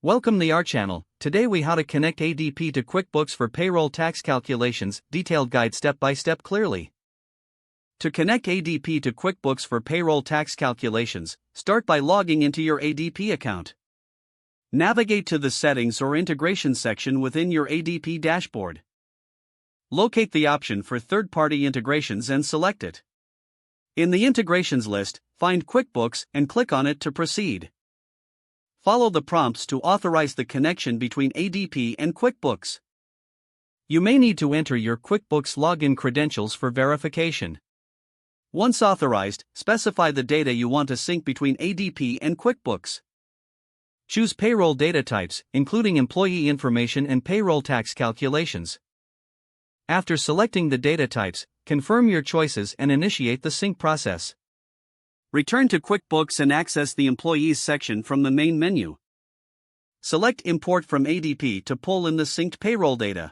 Welcome to our channel. Today we how to connect ADP to QuickBooks for payroll tax calculations, detailed guide step by step clearly. To connect ADP to QuickBooks for payroll tax calculations, start by logging into your ADP account. Navigate to the Settings or Integration section within your ADP dashboard. Locate the option for third-party integrations and select it. In the Integrations list, find QuickBooks and click on it to proceed. Follow the prompts to authorize the connection between ADP and QuickBooks. You may need to enter your QuickBooks login credentials for verification. Once authorized, specify the data you want to sync between ADP and QuickBooks. Choose payroll data types, including employee information and payroll tax calculations. After selecting the data types, confirm your choices and initiate the sync process. Return to QuickBooks and access the Employees section from the main menu. Select Import from ADP to pull in the synced payroll data.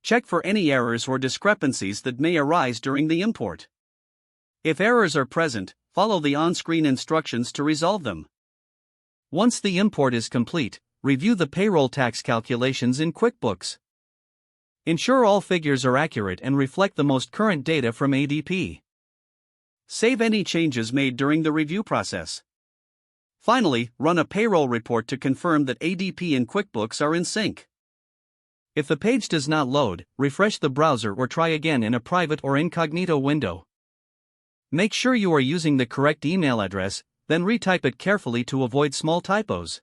Check for any errors or discrepancies that may arise during the import. If errors are present, follow the on-screen instructions to resolve them. Once the import is complete, review the payroll tax calculations in QuickBooks. Ensure all figures are accurate and reflect the most current data from ADP. Save any changes made during the review process. Finally, run a payroll report to confirm that ADP and QuickBooks are in sync. If the page does not load, refresh the browser or try again in a private or incognito window. Make sure you are using the correct email address, then retype it carefully to avoid small typos.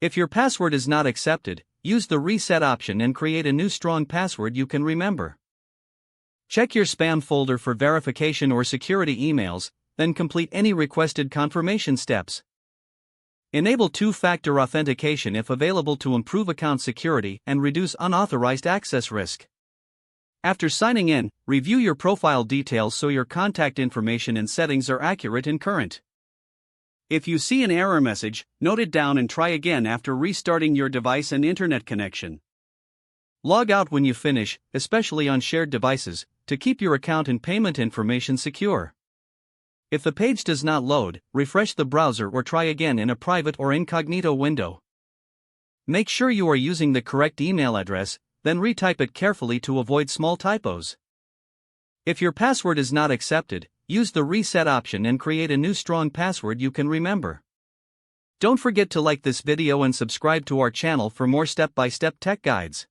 If your password is not accepted, use the reset option and create a new strong password you can remember. Check your spam folder for verification or security emails, then complete any requested confirmation steps. Enable two-factor authentication if available to improve account security and reduce unauthorized access risk. After signing in, review your profile details so your contact information and settings are accurate and current. If you see an error message, note it down and try again after restarting your device and internet connection. Log out when you finish, especially on shared devices, to keep your account and payment information secure. If the page does not load, refresh the browser or try again in a private or incognito window. Make sure you are using the correct email address, then retype it carefully to avoid small typos. If your password is not accepted, use the reset option and create a new strong password you can remember. Don't forget to like this video and subscribe to our channel for more step-by-step tech guides.